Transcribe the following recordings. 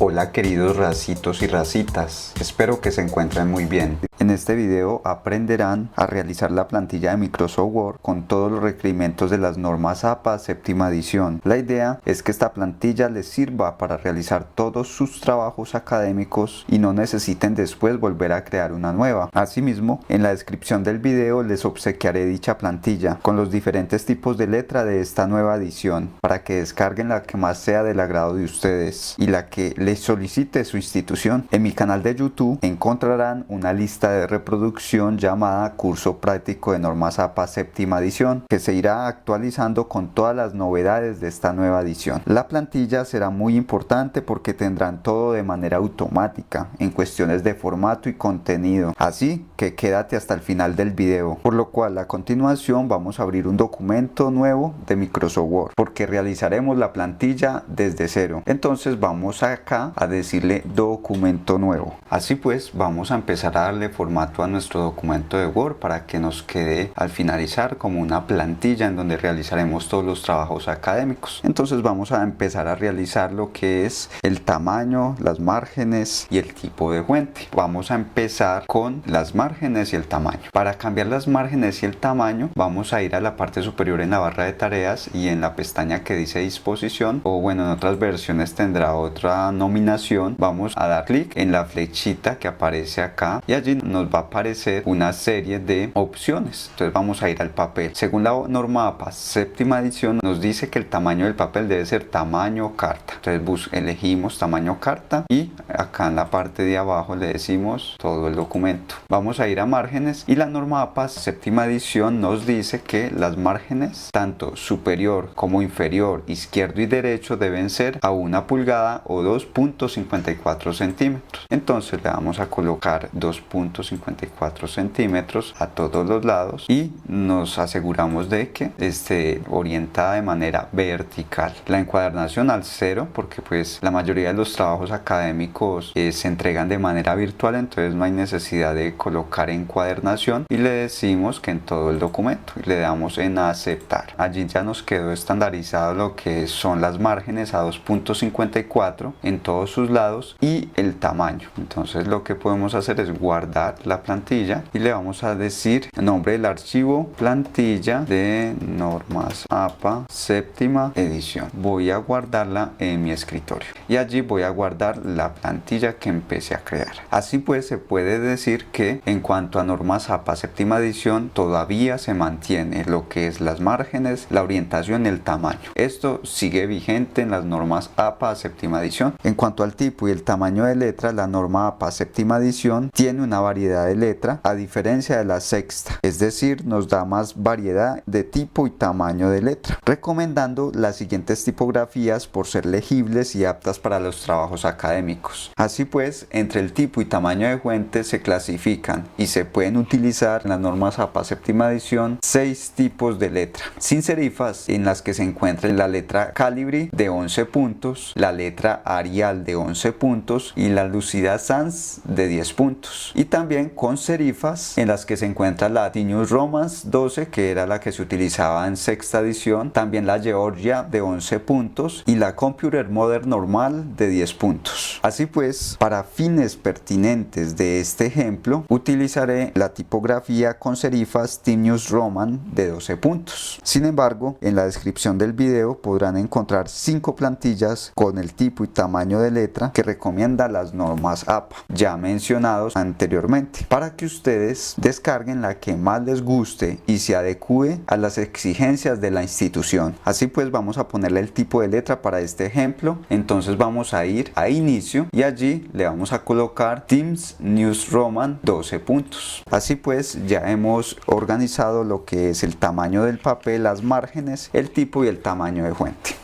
Hola queridos racitos y racitas, espero que se encuentren muy bien. En este video aprenderán a realizar la plantilla de Microsoft Word con todos los requerimientos de las normas APA séptima edición. La idea es que esta plantilla les sirva para realizar todos sus trabajos académicos y no necesiten después volver a crear una nueva. Asimismo, en la descripción del video les obsequiaré dicha plantilla con los diferentes tipos de letra de esta nueva edición para que descarguen la que más sea del agrado de ustedes y la que les solicite su institución. En mi canal de YouTube encontrarán una lista de reproducción llamada Curso Práctico de Normas APA séptima edición, que se irá actualizando con todas las novedades de esta nueva edición. La plantilla será muy importante porque tendrán todo de manera automática en cuestiones de formato y contenido, así que quédate hasta el final del video, por lo cual a continuación vamos a abrir un documento nuevo de Microsoft Word porque realizaremos la plantilla desde cero. Entonces vamos acá a decirle documento nuevo. Así pues vamos a empezar a darle formato a nuestro documento de Word para que nos quede al finalizar como una plantilla en donde realizaremos todos los trabajos académicos. Entonces vamos a empezar a realizar lo que es el tamaño, las márgenes y el tipo de fuente. Vamos a empezar con las márgenes y el tamaño. Para cambiar las márgenes y el tamaño vamos a ir a la parte superior en la barra de tareas y en la pestaña que dice disposición, o bueno, en otras versiones tendrá otra nominación. Vamos a dar clic en la flechita que aparece acá y allí nos va a aparecer una serie de opciones. Entonces vamos a ir al papel. Según la norma APA séptima edición nos dice que el tamaño del papel debe ser tamaño carta. Entonces elegimos tamaño carta y acá en la parte de abajo le decimos todo el documento. Vamos a ir a márgenes y la norma APA séptima edición nos dice que las márgenes tanto superior como inferior, izquierdo y derecho deben ser a 1 pulgada o 2.54 centímetros. Entonces le vamos a colocar 2.54 centímetros a todos los lados y nos aseguramos de que esté orientada de manera vertical. La encuadernación al 0 porque pues la mayoría de los trabajos académicos se entregan de manera virtual, entonces no hay necesidad de colocar encuadernación y le decimos que en todo el documento y le damos en aceptar. Allí ya nos quedó estandarizado lo que son las márgenes a 2.54 en todos sus lados y el tamaño. Entonces lo que podemos hacer es guardar la plantilla y le vamos a decir el nombre del archivo plantilla de normas APA séptima edición. Voy a guardarla en mi escritorio y allí voy a guardar la plantilla que empecé a crear. Así pues se puede decir que en cuanto a normas APA séptima edición todavía se mantiene lo que es las márgenes, la orientación y el tamaño. Esto sigue vigente en las normas APA séptima edición. En cuanto al tipo y el tamaño de letra, la norma APA séptima edición tiene una variedad de letra a diferencia de la sexta, es decir, nos da más variedad de tipo y tamaño de letra, recomendando las siguientes tipografías por ser legibles y aptas para los trabajos académicos. Así pues, entre el tipo y tamaño de fuente se clasifican y se pueden utilizar en las normas APA séptima edición 6 tipos de letra: sin serifas, en las que se encuentra la letra Calibri de 11 puntos, la letra Arial de 11 puntos y la Lucida Sans de 10 puntos, y también con serifas en las que se encuentra la Tinius Romance 12, que era la que se utilizaba en sexta edición, también la Georgia de 11 puntos y la Computer Modern normal de 10 puntos. Así pues, para fines pertinentes de este ejemplo utilizaré la tipografía con serifas Tinius Roman de 12 puntos. Sin embargo, en la descripción del video podrán encontrar 5 plantillas con el tipo y tamaño de letra que recomienda las normas APA ya mencionados anteriormente, para que ustedes descarguen la que más les guste y se adecue a las exigencias de la institución. Así pues vamos a ponerle el tipo de letra para este ejemplo. Entonces vamos a ir a inicio y allí le vamos a colocar Times News Roman 12 puntos. Así pues ya hemos organizado lo que es el tamaño del papel, las márgenes, el tipo y el tamaño de fuente.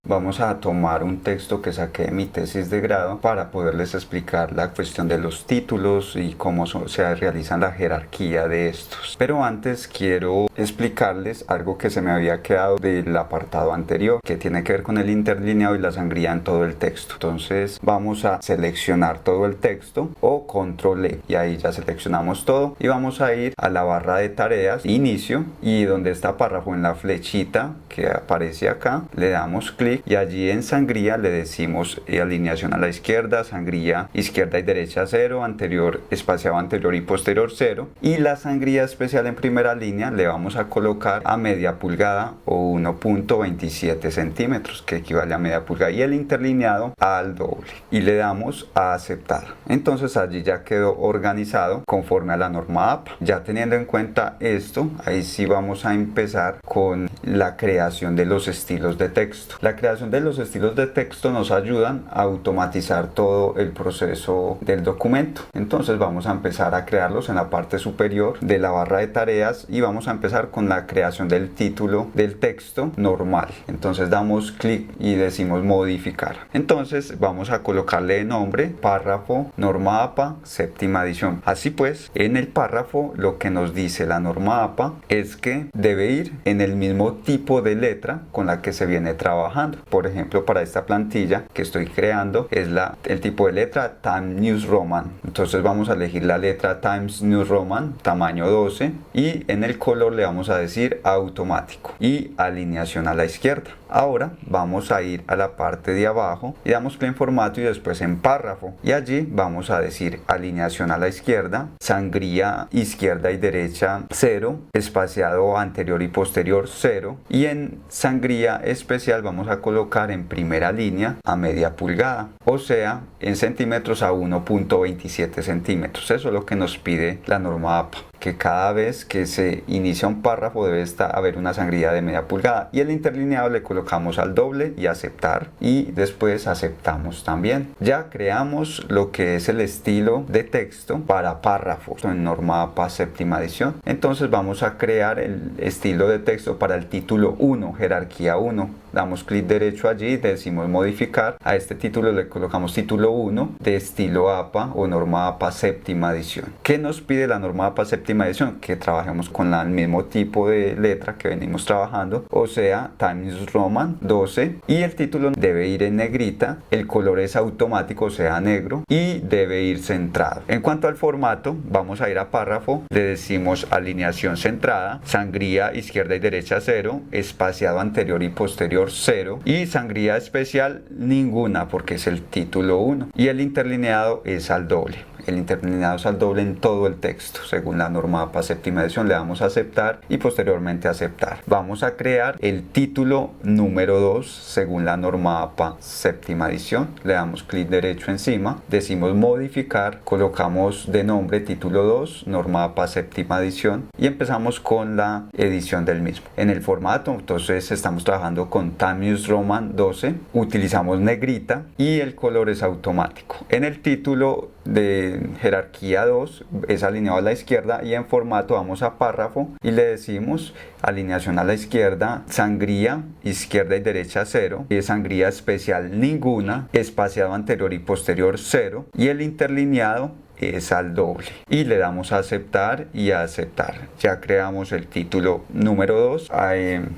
Vamos a tomar un texto que saqué de mi tesis de grado para poderles explicar la cuestión de los títulos y cómo se realizan la jerarquía de estos. Pero antes quiero explicarles algo que se me había quedado del apartado anterior, que tiene que ver con el interlineado y la sangría en todo el texto. Entonces vamos a seleccionar todo el texto o control E y ahí ya seleccionamos todo y vamos a ir a la barra de tareas, inicio, y donde está párrafo en la flechita que aparece acá le damos clic clic y allí en sangría le decimos alineación a la izquierda, sangría izquierda y derecha 0, anterior, espaciado anterior y posterior 0, y la sangría especial en primera línea le vamos a colocar a media pulgada o 1.27 centímetros, que equivale a media pulgada, y el interlineado al doble, y le damos a aceptar. Entonces allí ya quedó organizado conforme a la norma APA. Ya teniendo en cuenta esto, ahí sí vamos a empezar con la creación de los estilos de texto. La creación de los estilos de texto nos ayudan a automatizar todo el proceso del documento. Entonces vamos a empezar a crearlos en la parte superior de la barra de tareas y vamos a empezar con la creación del título del texto normal. Entonces damos clic y decimos modificar. Entonces vamos a colocarle de nombre párrafo norma APA séptima edición. Así pues, en el párrafo lo que nos dice la norma APA es que debe ir en el mismo tipo de letra con la que se viene trabajando. Por ejemplo, para esta plantilla que estoy creando es el tipo de letra Times New Roman. Entonces vamos a elegir la letra Times New Roman tamaño 12 y en el color le vamos a decir automático y alineación a la izquierda. Ahora vamos a ir a la parte de abajo y damos clic en formato y después en párrafo, y allí vamos a decir alineación a la izquierda, sangría izquierda y derecha 0, espaciado anterior y posterior 0, y en sangría especial vamos a colocar en primera línea a media pulgada, o sea en centímetros a 1.27 centímetros. Eso es lo que nos pide la norma APA, que cada vez que se inicia un párrafo debe haber una sangría de media pulgada, y el interlineado le colocamos al doble y aceptar, y después aceptamos también. Ya creamos lo que es el estilo de texto para párrafos en norma APA séptima edición. Entonces vamos a crear el estilo de texto para el título 1, jerarquía 1. Damos clic derecho allí, decimos modificar. A este título le colocamos título 1 de estilo APA o norma APA séptima edición. ¿Qué nos pide la norma APA séptima edición? Que trabajemos con el mismo tipo de letra que venimos trabajando, o sea Times New Roman 12, y el título debe ir en negrita, el color es automático, o sea negro, y debe ir centrado. En cuanto al formato, vamos a ir a párrafo, le decimos alineación centrada, sangría izquierda y derecha 0, espaciado anterior y posterior 0, y sangría especial ninguna porque es el título 1, y el interlineado es al doble. El interlineado es al doble en todo el texto. Según la norma APA séptima edición le damos a aceptar y posteriormente aceptar. Vamos a crear el título número 2 según la norma APA séptima edición. Le damos clic derecho encima, decimos modificar, colocamos de nombre título 2, norma APA séptima edición, y empezamos con la edición del mismo. En el formato, entonces estamos trabajando con Times New Roman 12, utilizamos negrita y el color es automático. En el título de jerarquía 2 es alineado a la izquierda, y en formato vamos a párrafo y le decimos alineación a la izquierda, sangría izquierda y derecha 0, y sangría especial ninguna, espaciado anterior y posterior 0, y el interlineado es al doble, y le damos a aceptar y a aceptar. Ya creamos el título número 2.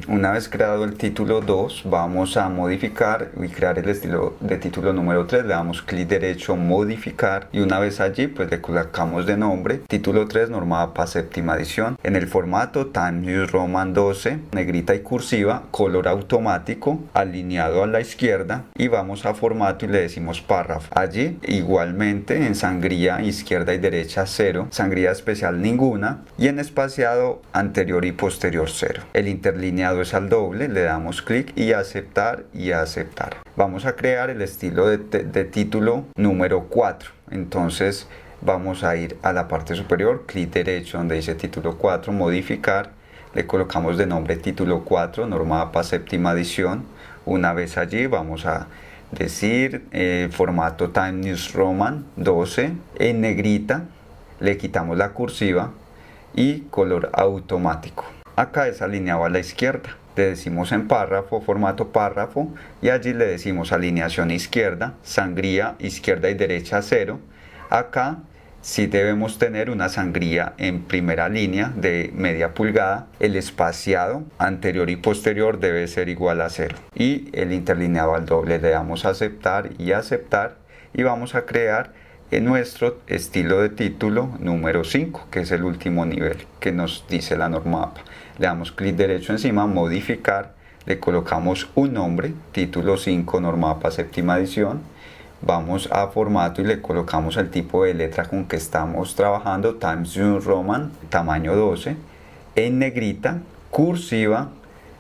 Una vez creado el título 2 vamos a modificar y crear el estilo de título número 3. Le damos clic derecho, modificar, y una vez allí pues le colocamos de nombre título 3, norma APA séptima edición. En el formato Times New Roman 12, negrita y cursiva, color automático, alineado a la izquierda, y vamos a formato y le decimos párrafo. Allí igualmente en sangría izquierda y derecha 0, sangría especial ninguna, y en espaciado anterior y posterior 0. El interlineado es al doble, le damos clic y aceptar y aceptar. Vamos a crear el estilo de título número 4. Entonces vamos a ir a la parte superior, clic derecho donde dice título 4, modificar, le colocamos de nombre título 4, norma APA séptima edición. Una vez allí vamos a decir formato Times New Roman 12 en negrita, le quitamos la cursiva y color automático. Acá es alineado a la izquierda. Le decimos en párrafo, formato párrafo, y allí le decimos alineación izquierda, sangría izquierda y derecha 0. Acá sí debemos tener una sangría en primera línea de media pulgada, el espaciado anterior y posterior debe ser igual a 0, y el interlineado al doble. Le damos a aceptar y aceptar, y vamos a crear nuestro estilo de título número 5, que es el último nivel que nos dice la norma APA. Le damos clic derecho encima, modificar, le colocamos un nombre, título 5, norma APA séptima edición. Vamos a formato y le colocamos el tipo de letra con que estamos trabajando, Times New Roman, tamaño 12, en negrita, cursiva,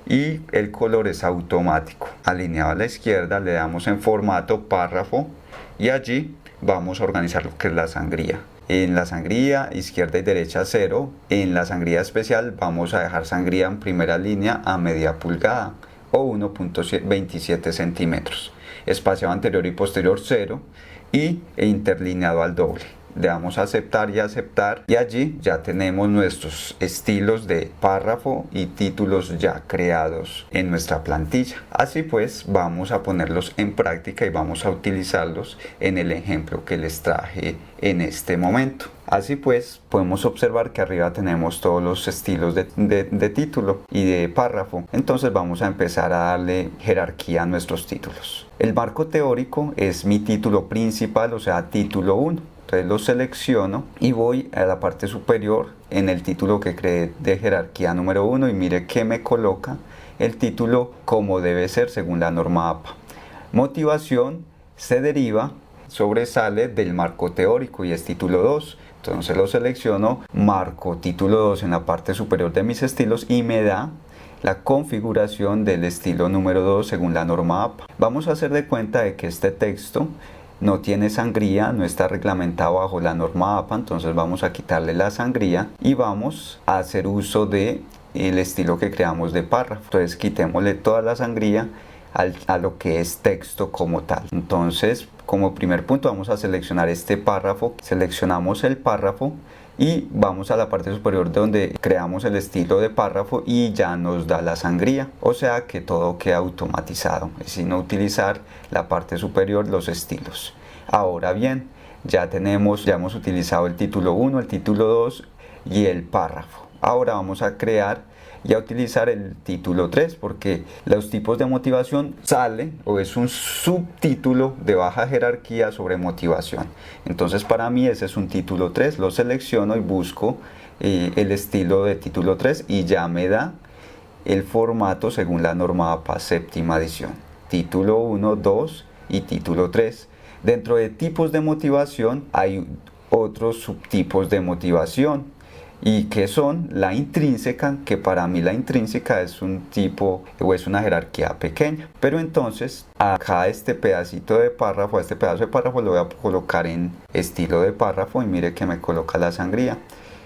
y el color es automático. Alineado a la izquierda le damos en formato párrafo y allí vamos a organizar lo que es la sangría. En la sangría izquierda y derecha 0, en la sangría especial vamos a dejar sangría en primera línea a media pulgada o 1.27 centímetros, espacio anterior y posterior 0 e interlineado al doble. Le damos a aceptar y allí ya tenemos nuestros estilos de párrafo y títulos ya creados en nuestra plantilla. Así pues vamos a ponerlos en práctica y vamos a utilizarlos en el ejemplo que les traje en este momento. Así pues podemos observar que arriba tenemos todos los estilos de título y de párrafo. Entonces vamos a empezar a darle jerarquía a nuestros títulos. El marco teórico es mi título principal, o sea, título 1. Entonces lo selecciono y voy a la parte superior en el título que creé de jerarquía número 1 y mire que me coloca el título como debe ser según la norma APA. Motivación se deriva, sobresale del marco teórico y es título 2. Entonces lo selecciono, marco título 2 en la parte superior de mis estilos y me da la configuración del estilo número 2 según la norma APA. Vamos a hacer de cuenta de que este texto no tiene sangría, no está reglamentado bajo la norma APA, entonces vamos a quitarle la sangría y vamos a hacer uso de el estilo que creamos de párrafo. Entonces quitémosle toda la sangría a lo que es texto como tal. Entonces como primer punto vamos a seleccionar este párrafo, seleccionamos el párrafo y vamos a la parte superior donde creamos el estilo de párrafo y ya nos da la sangría, o sea que todo queda automatizado, sin utilizar la parte superior, los estilos. Ahora bien, ya hemos utilizado el título 1, el título 2 y el párrafo. Ahora vamos a crear y a utilizar el título 3 porque los tipos de motivación sale o es un subtítulo de baja jerarquía sobre motivación. Entonces para mí ese es un título 3, lo selecciono y busco el estilo de título 3 y ya me da el formato según la norma APA séptima edición. Título 1, 2 y título 3. Dentro de tipos de motivación hay otros subtipos de motivación y que son la intrínseca, que para mí la intrínseca es un tipo o es una jerarquía pequeña. Pero entonces acá este pedacito de párrafo, este pedazo de párrafo lo voy a colocar en estilo de párrafo y mire que me coloca la sangría.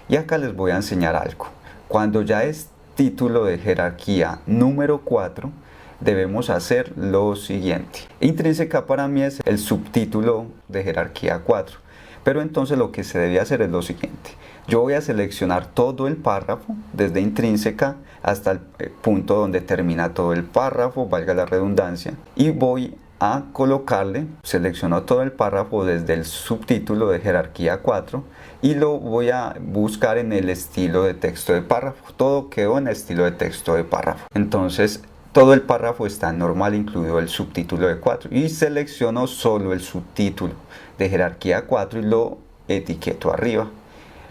Y acá les voy a enseñar algo. Cuando ya es título de jerarquía número 4, debemos hacer lo siguiente. Intrínseca para mí es el subtítulo de jerarquía 4. Pero entonces lo que se debe hacer es lo siguiente. Yo voy a seleccionar todo el párrafo, desde intrínseca hasta el punto donde termina todo el párrafo, valga la redundancia, y voy a colocarle, selecciono todo el párrafo desde el subtítulo de jerarquía 4 y lo voy a buscar en el estilo de texto de párrafo. Todo quedó en estilo de texto de párrafo. Entonces, todo el párrafo está normal, incluido el subtítulo de 4, y selecciono solo el subtítulo de jerarquía 4 y lo etiqueto arriba.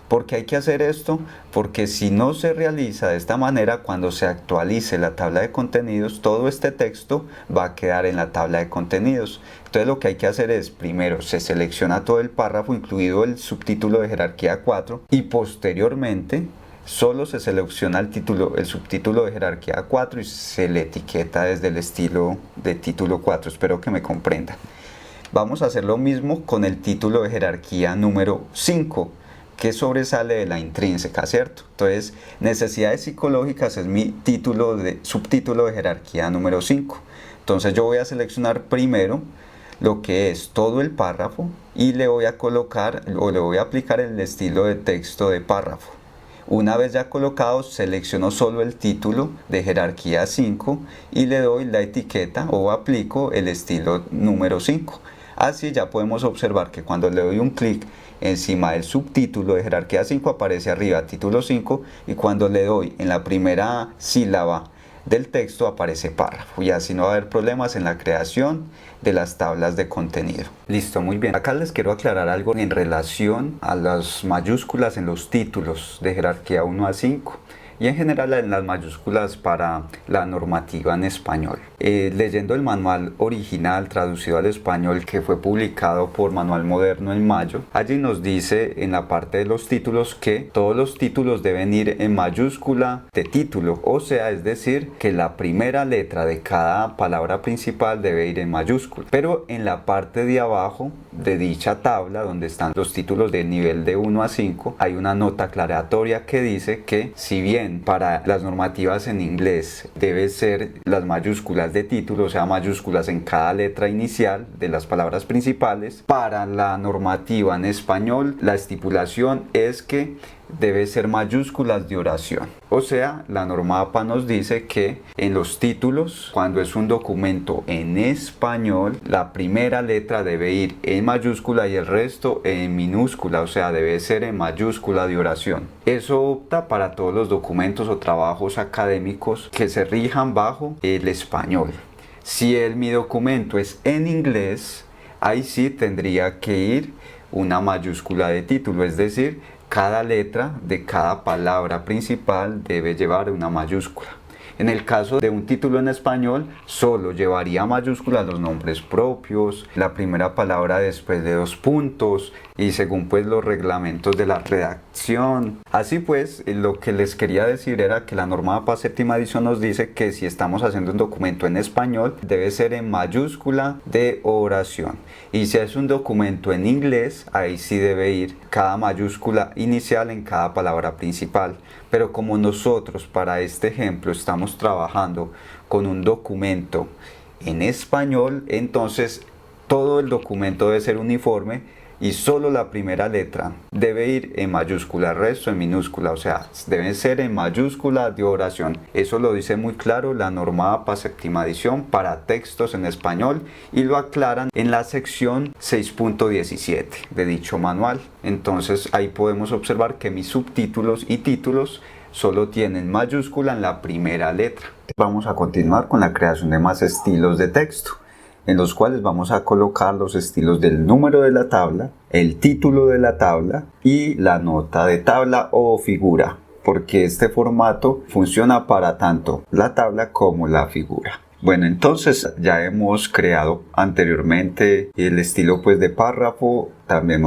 ¿Por qué hay que hacer esto? Porque si no se realiza de esta manera, cuando se actualice la tabla de contenidos, todo este texto va a quedar en la tabla de contenidos. Entonces lo que hay que hacer es, primero se selecciona todo el párrafo, incluido el subtítulo de jerarquía 4, y posteriormente solo se selecciona el subtítulo de jerarquía 4 y se le etiqueta desde el estilo de título 4. Espero que me comprendan. Vamos a hacer lo mismo con el título de jerarquía número 5, que sobresale de la intrínseca, ¿cierto? Entonces, necesidades psicológicas es mi subtítulo de jerarquía número 5. Entonces yo voy a seleccionar primero lo que es todo el párrafo y le voy a colocar o le voy a aplicar el estilo de texto de párrafo. Una vez ya colocado, selecciono solo el título de jerarquía 5 y le doy la etiqueta o aplico el estilo número 5. Así ya podemos observar que cuando le doy un clic encima del subtítulo de jerarquía 5 aparece arriba título 5 y cuando le doy en la primera sílaba del texto aparece párrafo y así no va a haber problemas en la creación de las tablas de contenido. Listo, muy bien. Acá les quiero aclarar algo en relación a las mayúsculas en los títulos de jerarquía 1 a 5. y en general en las mayúsculas para la normativa en español. Leyendo el manual original traducido al español que fue publicado por Manual Moderno en mayo, allí nos dice en la parte de los títulos que todos los títulos deben ir en mayúscula de título, o sea, es decir, que la primera letra de cada palabra principal debe ir en mayúscula. Pero en la parte de abajo de dicha tabla, donde están los títulos de nivel de 1 a 5, hay una nota aclaratoria que dice que si bien para las normativas en inglés debe ser las mayúsculas de título, o sea, mayúsculas en cada letra inicial de las palabras principales, para la normativa en español la estipulación es que debe ser mayúsculas de oración. O sea, la norma APA nos dice que en los títulos, cuando es un documento en español, la primera letra debe ir en mayúscula y el resto en minúscula, o sea, debe ser en mayúscula de oración. Eso opta para todos los documentos o trabajos académicos que se rijan bajo el español. Si mi documento es en inglés, ahí sí tendría que ir una mayúscula de título, es decir, cada letra de cada palabra principal debe llevar una mayúscula. En el caso de un título en español, solo llevaría mayúsculas los nombres propios, la primera palabra después de 2 puntos y según pues los reglamentos de la redacción. Así pues, lo que les quería decir era que la norma APA séptima edición nos dice que si estamos haciendo un documento en español, debe ser en mayúscula de oración. Y si es un documento en inglés, ahí sí debe ir cada mayúscula inicial en cada palabra principal. Pero como nosotros para este ejemplo estamos trabajando con un documento en español, entonces todo el documento debe ser uniforme y solo la primera letra debe ir en mayúscula, el resto en minúscula, o sea, deben ser en mayúscula de oración. Eso lo dice muy claro la norma APA séptima edición para textos en español y lo aclaran en la sección 6.17 de dicho manual. Entonces ahí podemos observar que mis subtítulos y títulos solo tienen mayúscula en la primera letra. Vamos a continuar con la creación de más estilos de texto, en los cuales vamos a colocar los estilos del número de la tabla, el título de la tabla y la nota de tabla o figura, porque este formato funciona para tanto la tabla como la figura. Bueno, entonces ya hemos creado anteriormente el estilo pues de párrafo, también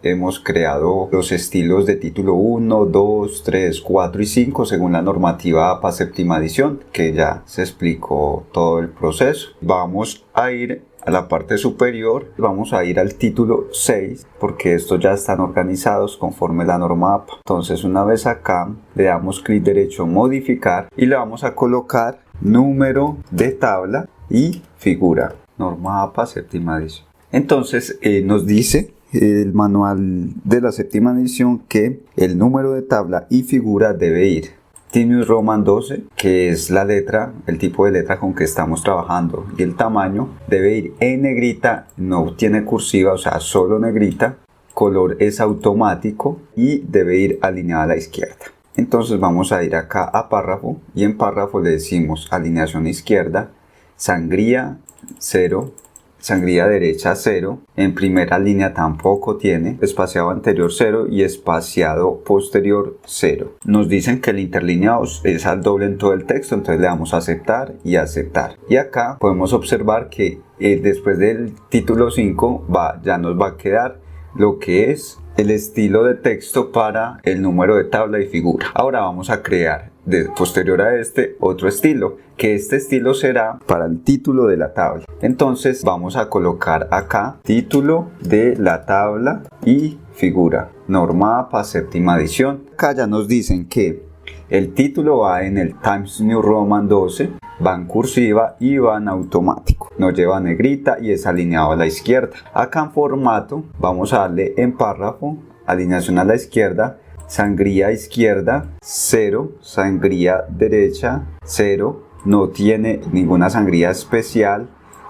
hemos creado los estilos de título 1, 2, 3, 4 y 5 según la normativa APA séptima edición, que ya se explicó todo el proceso. Vamos a ir a la parte superior, vamos a ir al título 6 porque estos ya están organizados conforme la norma APA. Entonces una vez acá le damos clic derecho modificar y le vamos a colocar número de tabla y figura, norma APA séptima edición. Entonces nos dice el manual de la séptima edición que el número de tabla y figura debe ir Times Roman 12, que es la letra, el tipo de letra con que estamos trabajando, y el tamaño debe ir en negrita, no tiene cursiva, o sea, solo negrita, color es automático y debe ir alineada a la izquierda. Entonces vamos a ir acá a párrafo y en párrafo le decimos alineación izquierda, sangría 0, sangría derecha 0, en primera línea tampoco tiene, espaciado anterior 0 y espaciado posterior 0. Nos dicen que el interlineado es al doble en todo el texto, entonces le damos a aceptar y aceptar. Y acá podemos observar que después del título 5 ya nos va a quedar lo que es el estilo de texto para el número de tabla y figura. Ahora vamos a crear posterior a este otro estilo, que este estilo será para el título de la tabla. Entonces vamos a colocar acá título de la tabla y figura, norma APA séptima edición. Acá ya nos dicen que el título va en el Times New Roman 12, va en cursiva y va en automático, no lleva negrita y es alineado a la izquierda. Acá en formato vamos a darle en párrafo, alineación a la izquierda, sangría izquierda 0, sangría derecha 0, no tiene ninguna sangría especial,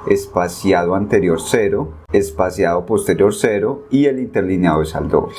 espaciado anterior 0, espaciado posterior 0 y el interlineado es al doble.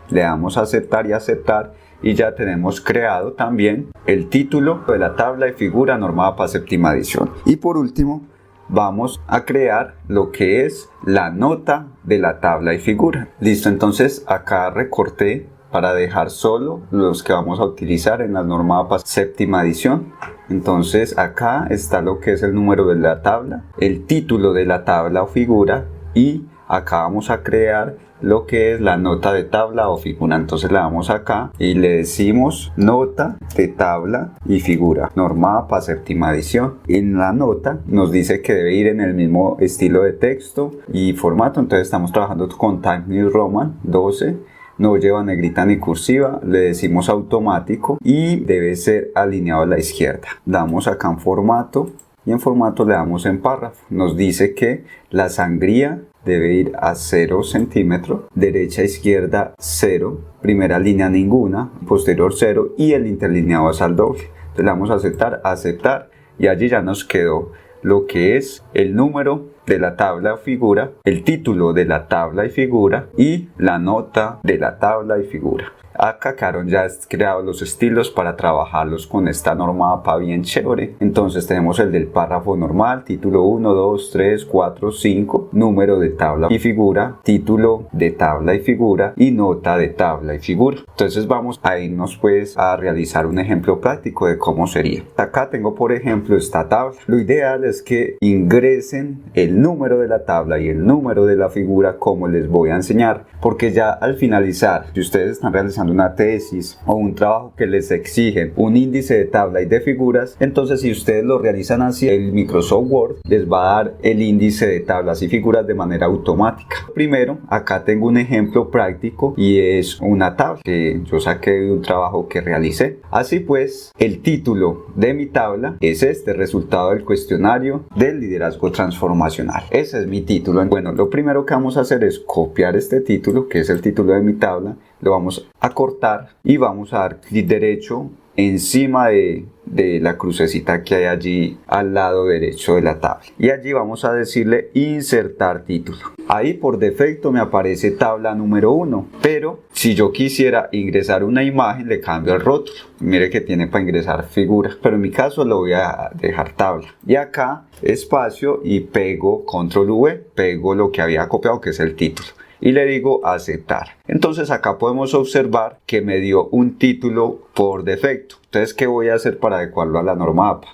Le damos a aceptar y aceptar y ya tenemos creado también el título de la tabla y figura norma APA séptima edición. Y por último vamos a crear lo que es la nota de la tabla y figura. Listo, entonces acá recorté para dejar solo los que vamos a utilizar en la norma APA séptima edición. Entonces acá está lo que es el número de la tabla, el título de la tabla o figura, y acá vamos a crear lo que es la nota de tabla o figura. Entonces le damos acá y le decimos nota de tabla y figura, norma APA séptima edición. En la nota nos dice que debe ir en el mismo estilo de texto y formato. Entonces estamos trabajando con Times New Roman 12. No lleva negrita ni cursiva, le decimos automático y debe ser alineado a la izquierda. Damos acá en formato y en formato le damos en párrafo. Nos dice que la sangría debe ir a 0 centímetros, derecha a izquierda 0, primera línea ninguna, posterior 0 y el interlineado es al doble. Entonces le damos a aceptar, aceptar y allí ya nos quedó lo que es el número de la tabla o figura, el título de la tabla y figura y la nota de la tabla y figura. Acá quedaron ya creados los estilos para trabajarlos con esta norma APA bien chévere. Entonces tenemos el del párrafo normal, título 1, 2, 3, 4, 5, número de tabla y figura, título de tabla y figura y nota de tabla y figura. Entonces vamos a irnos pues a realizar un ejemplo práctico de cómo sería. Acá tengo por ejemplo esta tabla. Lo ideal es que ingresen el número de la tabla y el número de la figura como les voy a enseñar, porque ya al finalizar, si ustedes están realizando una tesis o un trabajo que les exigen un índice de tabla y de figuras, entonces si ustedes lo realizan así, el Microsoft Word les va a dar el índice de tablas y figuras de manera automática. Primero, acá tengo un ejemplo práctico y es una tabla que yo saqué de un trabajo que realicé. Así pues, el título de mi tabla es este, resultado del cuestionario del liderazgo transformacional. Ese es mi título. Bueno, lo primero que vamos a hacer es copiar este título, que es el título de mi tabla, lo vamos a cortar y vamos a dar clic derecho encima de la crucecita que hay allí al lado derecho de la tabla y allí vamos a decirle insertar título. Ahí por defecto me aparece tabla número 1, pero si yo quisiera ingresar una imagen le cambio el rótulo. Mire que tiene para ingresar figuras, pero en mi caso lo voy a dejar tabla y acá espacio y pego control V, pego lo que había copiado que es el título y le digo aceptar. Entonces acá podemos observar que me dio un título por defecto. Entonces, ¿qué voy a hacer para adecuarlo a la norma APA?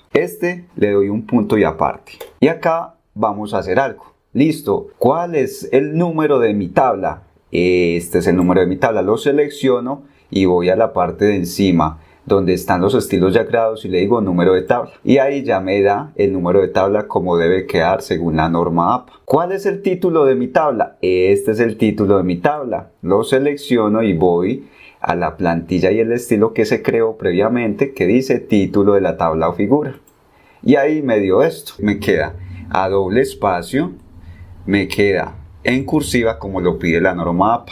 Le doy un punto y aparte. Y acá vamos a hacer algo. Listo. ¿Cuál es el número de mi tabla? Este es el número de mi tabla. Lo selecciono y voy a la parte de encima donde están los estilos ya creados y le digo número de tabla. Y ahí ya me da el número de tabla como debe quedar según la norma APA. ¿Cuál es el título de mi tabla? Este es el título de mi tabla. Lo selecciono y voy a la plantilla y el estilo que se creó previamente que dice título de la tabla o figura. Y ahí me dio esto. Me queda a doble espacio, me queda en cursiva como lo pide la norma APA.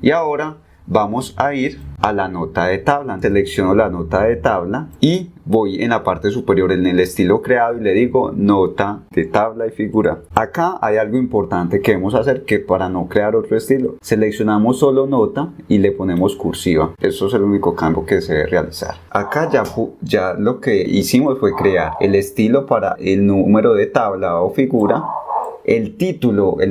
Y ahora vamos a ir a la nota de tabla. Selecciono la nota de tabla y voy en la parte superior en el estilo creado y le digo nota de tabla y figura. Acá hay algo importante que debemos hacer, que para no crear otro estilo seleccionamos solo nota y le ponemos cursiva. Eso es el único cambio que se debe realizar. Acá ya lo que hicimos fue crear el estilo para el número de tabla o figura, el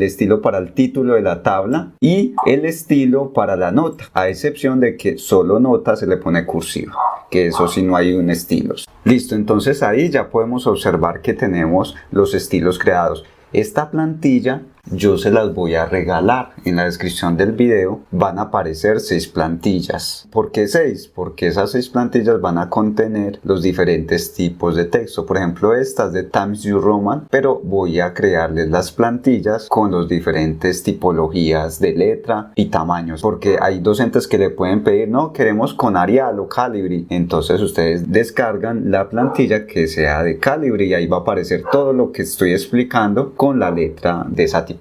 estilo para el título de la tabla y el estilo para la nota, a excepción de que solo nota se le pone cursiva, que eso sí no hay un estilo. Listo, entonces ahí ya podemos observar que tenemos los estilos creados. Esta plantilla yo se las voy a regalar. En la descripción del video van a aparecer 6 plantillas. ¿Por qué 6? Porque esas 6 plantillas van a contener los diferentes tipos de texto. Por ejemplo, estas de Times New Roman, pero voy a crearles las plantillas con los diferentes tipologías de letra y tamaños. Porque hay docentes que le pueden pedir, no, queremos con Arial o Calibri. Entonces ustedes descargan la plantilla que sea de Calibri y ahí va a aparecer todo lo que estoy explicando con la letra de esa tipología.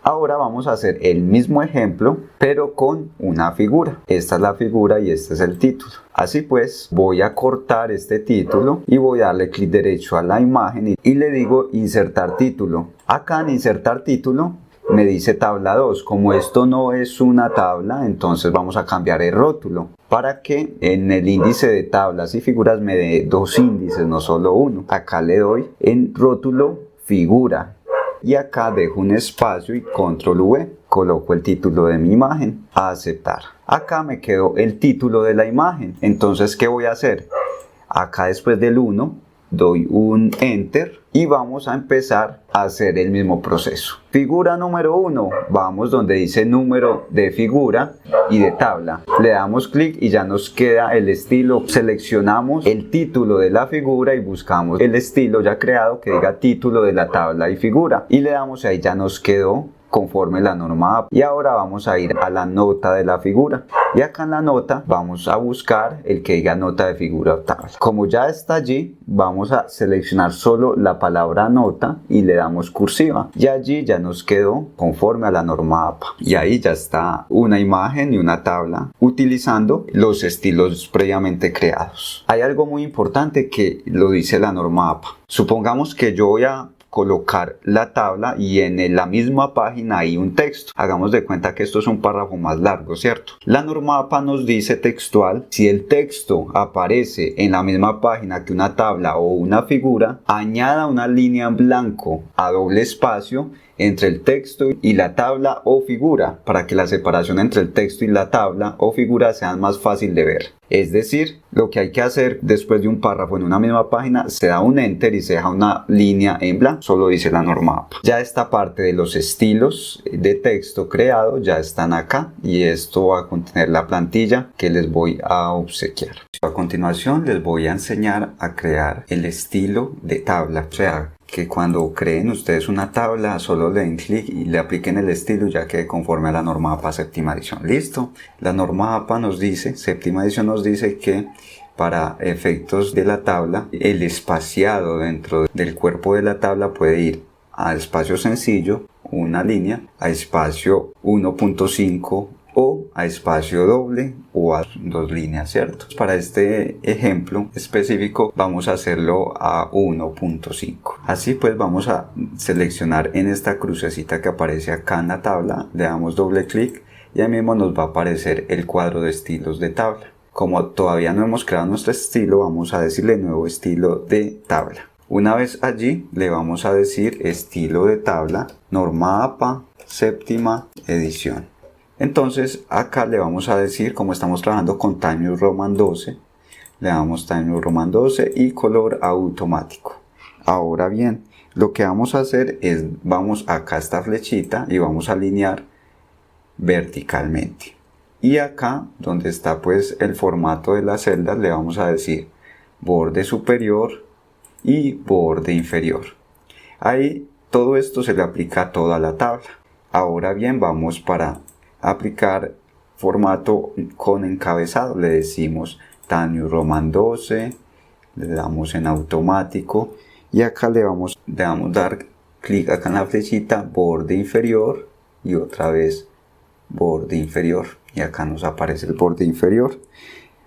Ahora vamos a hacer el mismo ejemplo pero con una figura. Esta es la figura y este es el título. Así pues voy a cortar este título y voy a darle clic derecho a la imagen y le digo insertar título. Acá en insertar título me dice tabla 2. Como esto no es una tabla, entonces vamos a cambiar el rótulo para que en el índice de tablas y figuras me dé 2 índices, no solo uno. Acá le doy en rótulo figura y acá dejo un espacio y control V. Coloco el título de mi imagen, a aceptar. Acá me quedó el título de la imagen. Entonces, ¿qué voy a hacer? Acá después del 1 doy un enter y vamos a empezar a hacer el mismo proceso. Figura número 1, vamos donde dice número de figura y de tabla, le damos clic y ya nos queda el estilo. Seleccionamos el título de la figura y buscamos el estilo ya creado que diga título de la tabla y figura y le damos ahí, ya nos quedó conforme la norma APA. Y ahora vamos a ir a la nota de la figura y acá en la nota vamos a buscar el que diga nota de figura o tabla. Como ya está allí, vamos a seleccionar solo la palabra nota y le damos cursiva y allí ya nos quedó conforme a la norma APA y ahí ya está una imagen y una tabla utilizando los estilos previamente creados. Hay algo muy importante que lo dice la norma APA. Supongamos que yo voy a colocar la tabla y en la misma página hay un texto. Hagamos de cuenta que esto es un párrafo más largo, ¿cierto? La norma APA nos dice textual, si el texto aparece en la misma página que una tabla o una figura, añada una línea en blanco a doble espacio entre el texto y la tabla o figura para que la separación entre el texto y la tabla o figura sea más fácil de ver. Es decir, lo que hay que hacer después de un párrafo en una misma página, se da un enter y se deja una línea en blanco, solo dice la norma APA. Ya esta parte de los estilos de texto creado ya están acá y esto va a contener la plantilla que les voy a obsequiar. A continuación les voy a enseñar a crear el estilo de tabla, o sea, que cuando creen ustedes una tabla solo le den clic y le apliquen el estilo ya que conforme a la norma APA séptima edición. Listo, la norma APA nos dice, séptima edición nos dice que para efectos de la tabla el espaciado dentro del cuerpo de la tabla puede ir a espacio sencillo, una línea, a espacio 1.5 o a espacio doble o a 2 líneas, ¿cierto? Para este ejemplo específico vamos a hacerlo a 1.5. Así pues vamos a seleccionar en esta crucecita que aparece acá en la tabla, le damos doble clic y ahí mismo nos va a aparecer el cuadro de estilos de tabla. Como todavía no hemos creado nuestro estilo, vamos a decirle nuevo estilo de tabla. Una vez allí le vamos a decir estilo de tabla, norma APA, séptima edición. Entonces acá le vamos a decir, como estamos trabajando con Times New Roman 12, le damos Times New Roman 12 y color automático. Ahora bien, lo que vamos a hacer es, vamos acá a esta flechita y vamos a alinear verticalmente. Y acá donde está pues el formato de las celdas le vamos a decir borde superior y borde inferior. Ahí todo esto se le aplica a toda la tabla. Ahora bien, vamos para aplicar formato con encabezado, le decimos Times New Roman 12, le damos en automático y acá le vamos a dar clic acá en la flechita borde inferior y otra vez borde inferior y acá nos aparece el borde inferior.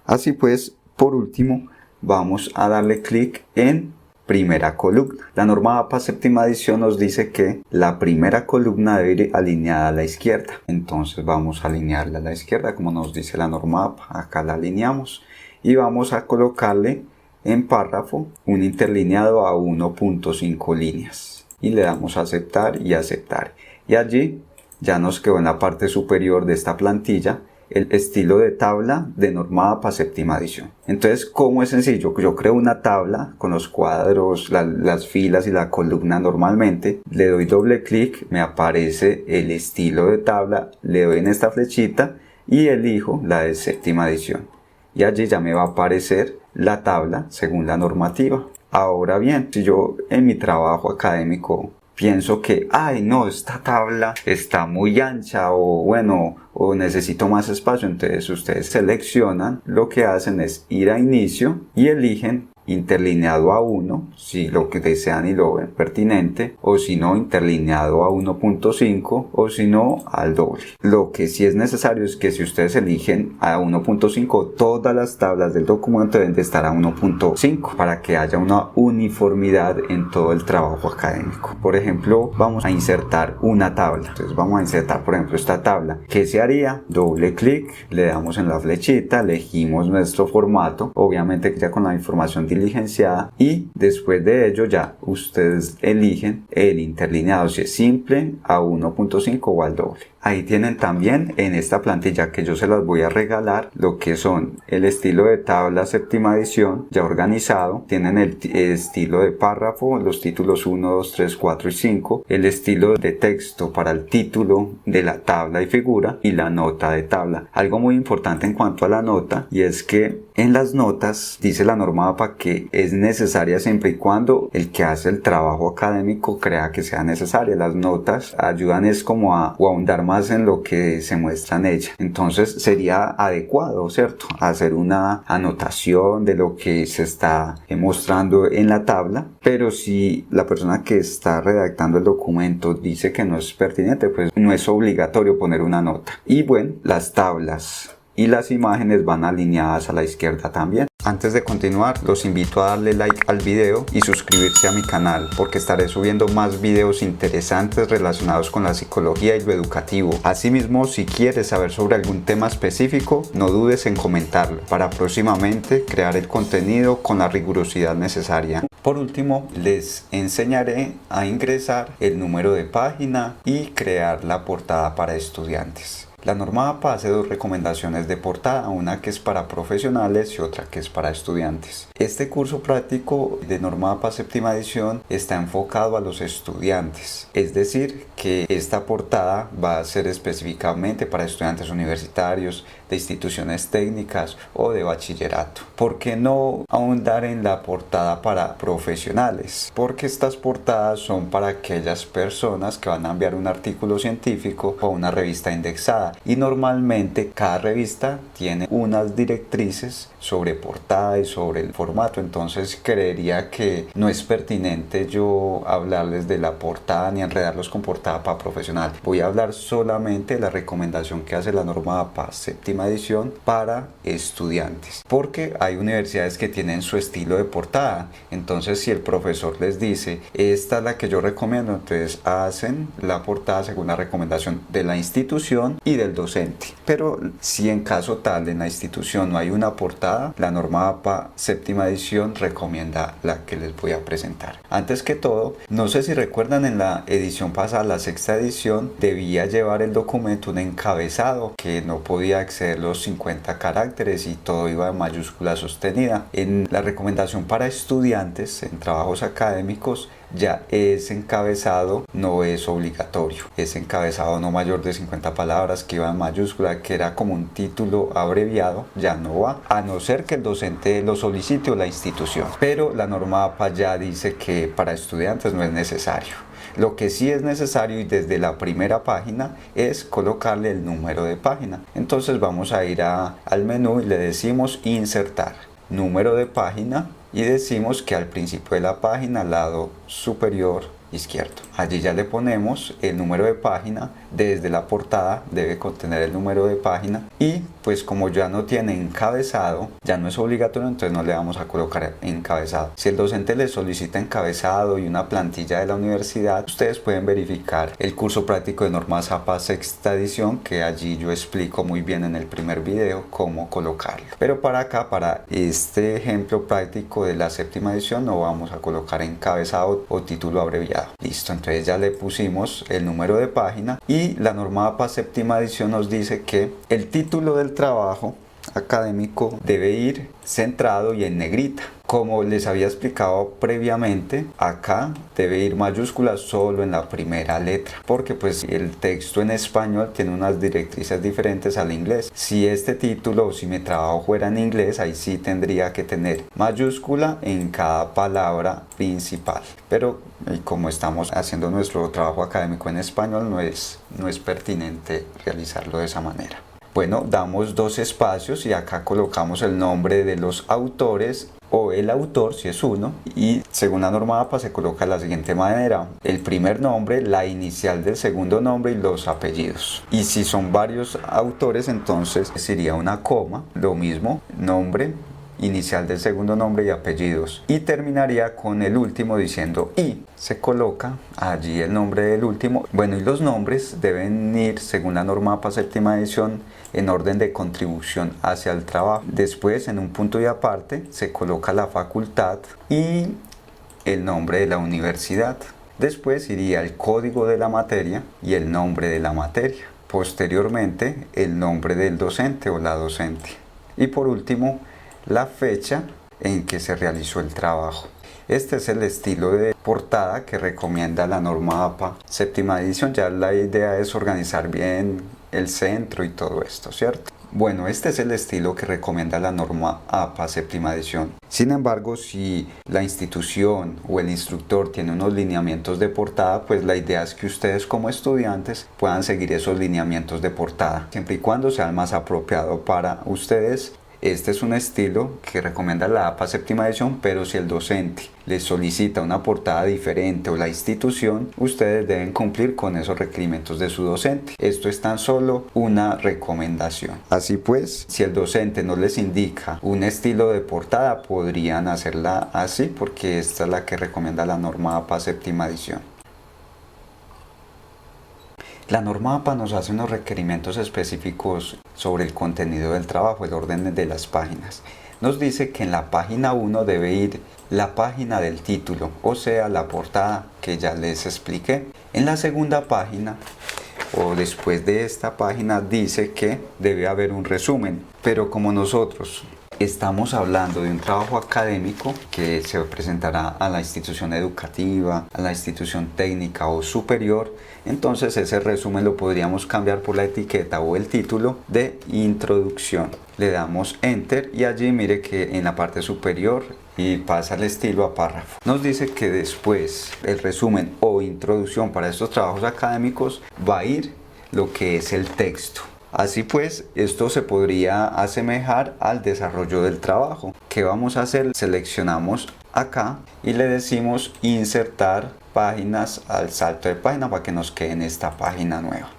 Así pues, por último vamos a darle clic en primera columna. La norma APA séptima edición nos dice que la primera columna debe ir alineada a la izquierda. Entonces vamos a alinearla a la izquierda como nos dice la norma APA. Acá la alineamos y vamos a colocarle en párrafo un interlineado a 1.5 líneas. Y le damos a aceptar y aceptar. Y allí ya nos quedó en la parte superior de esta plantilla el estilo de tabla de norma APA séptima edición. Entonces, ¿cómo es sencillo? Yo creo una tabla con los cuadros, las filas y la columna normalmente. Le doy doble clic, me aparece el estilo de tabla, le doy en esta flechita y elijo la de séptima edición. Y allí ya me va a aparecer la tabla según la normativa. Ahora bien, si yo en mi trabajo académico pienso que, ay no, esta tabla está muy ancha o bueno, o necesito más espacio, entonces ustedes seleccionan, lo que hacen es ir a inicio y eligen interlineado a 1 si lo que desean y lo ven pertinente, o si no interlineado a 1.5 o si no al doble. Lo que sí es necesario es que si ustedes eligen a 1.5 todas las tablas del documento deben de estar a 1.5 para que haya una uniformidad en todo el trabajo académico. Por ejemplo, vamos a insertar una tabla, entonces vamos a insertar por ejemplo esta tabla. ¿Qué se haría? Doble clic, le damos en la flechita, elegimos nuestro formato, obviamente ya con la información diligenciada, y después de ello ya ustedes eligen el interlineado, si es simple, a 1.5 o al doble. Ahí tienen también en esta plantilla que yo se las voy a regalar lo que son el estilo de tabla séptima edición ya organizado, tienen el estilo de párrafo, los títulos 1, 2, 3, 4 y 5, el estilo de texto para el título de la tabla y figura y la nota de tabla. Algo muy importante en cuanto a la nota, y es que en las notas dice la norma APA que es necesaria siempre y cuando el que hace el trabajo académico crea que sea necesaria. Las notas ayudan es como a ahondar más en lo que se muestra en ella. Entonces sería adecuado, ¿cierto?, hacer una anotación de lo que se está mostrando en la tabla, pero si la persona que está redactando el documento dice que no es pertinente, pues no es obligatorio poner una nota. Y bueno, las tablas y las imágenes van alineadas a la izquierda también. Antes de continuar, los invito a darle like al video y suscribirse a mi canal, porque estaré subiendo más videos interesantes relacionados con la psicología y lo educativo. Asimismo, si quieres saber sobre algún tema específico, no dudes en comentarlo para próximamente crear el contenido con la rigurosidad necesaria. Por último, les enseñaré a ingresar el número de página y crear la portada para estudiantes. La norma APA hace dos recomendaciones de portada, una que es para profesionales y otra que es para estudiantes. Este curso práctico de norma APA séptima edición está enfocado a los estudiantes, es decir, que esta portada va a ser específicamente para estudiantes universitarios, de instituciones técnicas o de bachillerato. ¿Por qué no ahondar en la portada para profesionales? Porque estas portadas son para aquellas personas que van a enviar un artículo científico o una revista indexada, y normalmente cada revista tiene unas directrices sobre portada y sobre el formato. Entonces creería que no es pertinente yo hablarles de la portada ni enredarlos con portada para profesional. Voy a hablar solamente de la recomendación que hace la norma APA séptima edición para estudiantes, porque hay universidades que tienen su estilo de portada. Entonces si el profesor les dice esta es la que yo recomiendo, entonces hacen la portada según la recomendación de la institución y del docente. Pero si en caso tal en la institución no hay una portada, la norma APA séptima edición recomienda la que les voy a presentar. Antes que todo, no sé si recuerdan, en la edición pasada, la sexta edición, debía llevar el documento un encabezado que no podía exceder los 50 caracteres y todo iba en mayúscula sostenida. En la recomendación para estudiantes en trabajos académicos, ya ese encabezado no es obligatorio. Ese encabezado no mayor de 50 palabras que iba en mayúscula, que era como un título abreviado, ya no va, a no ser que el docente lo solicite o la institución. Pero la norma APA ya dice que para estudiantes no es necesario. Lo que sí es necesario, y desde la primera página, es colocarle el número de página. Entonces vamos a ir al menú y le decimos insertar número de página, y decimos que al principio de la página, al lado superior izquierdo, allí ya le ponemos el número de página. Desde la portada debe contener el número de página, y pues como ya no tiene encabezado, ya no es obligatorio, entonces no le vamos a colocar encabezado. Si el docente les solicita encabezado y una plantilla de la universidad, ustedes pueden verificar el curso práctico de normas APA sexta edición, que allí yo explico muy bien en el primer video cómo colocarlo. Pero para acá, para este ejemplo práctico de la séptima edición, no vamos a colocar encabezado o título abreviado. Listo, entonces ya le pusimos el número de página, y la norma APA séptima edición nos dice que el título del trabajo académico debe ir centrado y en negrita. Como les había explicado previamente, acá debe ir mayúscula solo en la primera letra, porque pues el texto en español tiene unas directrices diferentes al inglés. Si este título, o si mi trabajo fuera en inglés, ahí sí tendría que tener mayúscula en cada palabra principal. Pero como estamos haciendo nuestro trabajo académico en español, no es pertinente realizarlo de esa manera. Bueno, damos dos espacios y acá colocamos el nombre de los autores o el autor si es uno, y según la norma APA se coloca de la siguiente manera: el primer nombre, la inicial del segundo nombre y los apellidos. Y si son varios autores, entonces sería una coma, lo mismo, nombre, inicial del segundo nombre y apellidos, y terminaría con el último diciendo y. Se coloca allí el nombre del último. Bueno, y los nombres deben ir según la norma APA séptima edición en orden de contribución hacia el trabajo. Después, en un punto y aparte, se coloca la facultad y el nombre de la universidad. Después iría el código de la materia y el nombre de la materia. Posteriormente, el nombre del docente o la docente. Y por último, la fecha en que se realizó el trabajo. Este es el estilo de portada que recomienda la norma APA séptima edición. Ya la idea es organizar bien el centro y todo esto, ¿cierto? Bueno, este es el estilo que recomienda la norma APA séptima edición. Sin embargo, si la institución o el instructor tiene unos lineamientos de portada, pues la idea es que ustedes como estudiantes puedan seguir esos lineamientos de portada, siempre y cuando sea el más apropiado para ustedes. Este es un estilo que recomienda la APA séptima edición, pero si el docente les solicita una portada diferente o la institución, ustedes deben cumplir con esos requerimientos de su docente. Esto es tan solo una recomendación. Así pues, si el docente no les indica un estilo de portada, podrían hacerla así, porque esta es la que recomienda la norma APA séptima edición. La norma APA nos hace unos requerimientos específicos sobre el contenido del trabajo, el orden de las páginas. Nos dice que en la página 1 debe ir la página del título, o sea, la portada que ya les expliqué. En la segunda página, o después de esta página, dice que debe haber un resumen, pero como nosotros estamos hablando de un trabajo académico que se presentará a la institución educativa, a la institución técnica o superior, entonces ese resumen lo podríamos cambiar por la etiqueta o el título de introducción. Le damos enter y allí mire que en la parte superior y pasa el estilo a párrafo. Nos dice que después el resumen o introducción para estos trabajos académicos va a ir lo que es el texto. Así pues, esto se podría asemejar al desarrollo del trabajo. ¿Qué vamos a hacer? Seleccionamos acá y le decimos insertar páginas al salto de página para que nos quede en esta página nueva.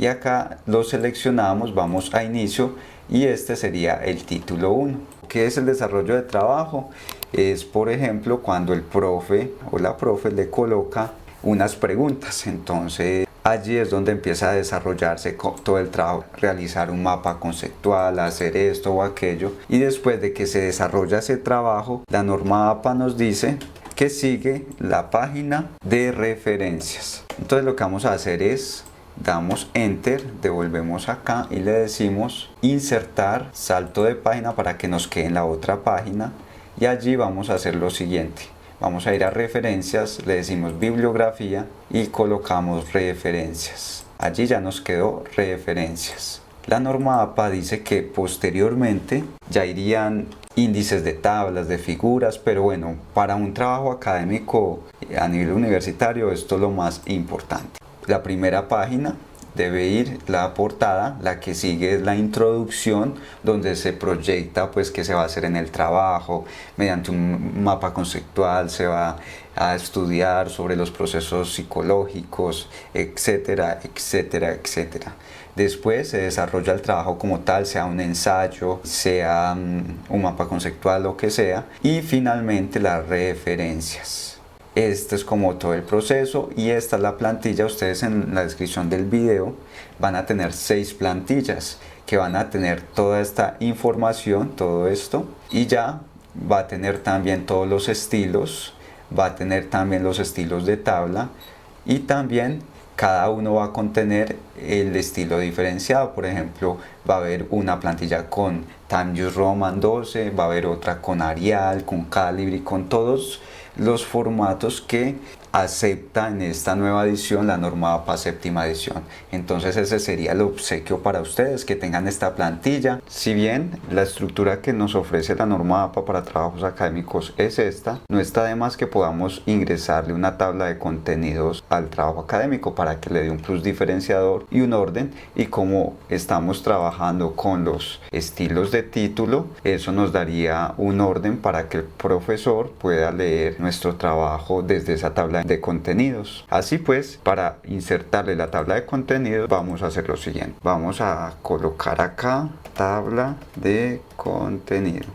Y acá lo seleccionamos, vamos a inicio y este sería el título 1. ¿Qué es el desarrollo de trabajo? Es, por ejemplo, cuando el profe o la profe le coloca unas preguntas. Entonces, allí es donde empieza a desarrollarse todo el trabajo, realizar un mapa conceptual, hacer esto o aquello. Y después de que se desarrolla ese trabajo, la norma APA nos dice que sigue la página de referencias. Entonces lo que vamos a hacer es, damos enter, devolvemos acá y le decimos insertar salto de página para que nos quede en la otra página. Y allí vamos a hacer lo siguiente. Vamos a ir a referencias, le decimos bibliografía y colocamos referencias. Allí ya nos quedó referencias. La norma APA dice que posteriormente ya irían índices de tablas, de figuras, pero bueno, para un trabajo académico a nivel universitario esto es lo más importante. La primera página debe ir la portada, la que sigue es la introducción, donde se proyecta pues qué se va a hacer en el trabajo. Mediante un mapa conceptual se va a estudiar sobre los procesos psicológicos, etcétera, etcétera, etcétera. Después se desarrolla el trabajo como tal, sea un ensayo, sea un mapa conceptual, lo que sea. Y finalmente las referencias. Este es como todo el proceso y esta es la plantilla. Ustedes en la descripción del video van a tener 6 plantillas que van a tener toda esta información, todo esto, y ya va a tener también todos los estilos, va a tener también los estilos de tabla y también cada uno va a contener el estilo diferenciado. Por ejemplo, va a haber una plantilla con Times New Roman 12, va a haber otra con Arial, con Calibri, con todos los formatos que acepta en esta nueva edición la norma APA séptima edición. Entonces ese sería el obsequio para ustedes, que tengan esta plantilla. Si bien la estructura que nos ofrece la norma APA para trabajos académicos es esta, no está de más que podamos ingresarle una tabla de contenidos al trabajo académico para que le dé un plus diferenciador y un orden. Y como estamos trabajando con los estilos de título, eso nos daría un orden para que el profesor pueda leer nuestro trabajo desde esa tabla de contenidos. Así pues, para insertarle la tabla de contenidos vamos a hacer lo siguiente. Vamos a colocar acá tabla de contenido.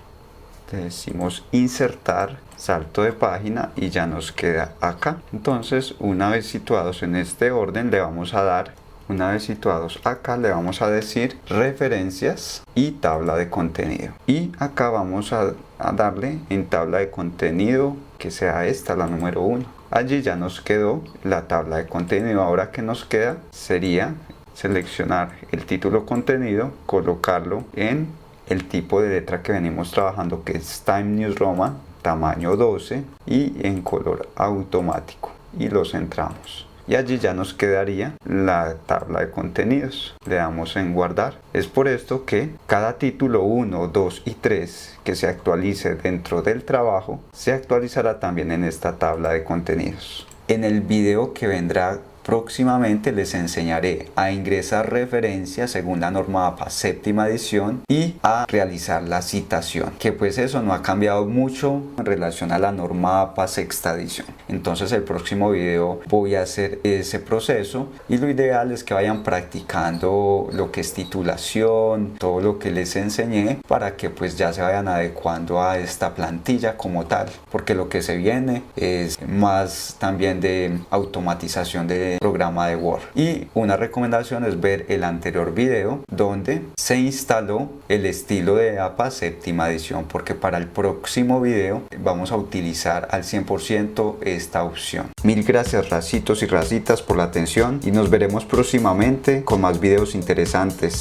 le decimos insertar, salto de página y ya nos queda acá. Entonces, una vez situados en este orden, le vamos a dar, una vez situados acá, le vamos a decir referencias y tabla de contenido. Y acá vamos a darle en tabla de contenido, que sea esta, la número 1. Allí ya nos quedó la tabla de contenido. Ahora que nos queda sería seleccionar el título contenido, colocarlo en el tipo de letra que venimos trabajando, que es Times New Roman, tamaño 12 y en color automático, y lo centramos. Y allí ya nos quedaría la tabla de contenidos. Le damos en guardar. Es por esto que cada título 1, 2 y 3 que se actualice dentro del trabajo se actualizará también en esta tabla de contenidos. En el video que vendrá próximamente les enseñaré a ingresar referencias según la norma APA séptima edición y a realizar la citación, que pues eso no ha cambiado mucho en relación a la norma APA sexta edición. Entonces el próximo video voy a hacer ese proceso y lo ideal es que vayan practicando lo que es titulación, todo lo que les enseñé, para que pues ya se vayan adecuando a esta plantilla como tal, porque lo que se viene es más también de automatización de programa de Word. Y una recomendación es ver el anterior video donde se instaló el estilo de APA séptima edición, porque para el próximo video vamos a utilizar al 100% esta opción. Mil gracias racitos y racitas por la atención y nos veremos próximamente con más videos interesantes.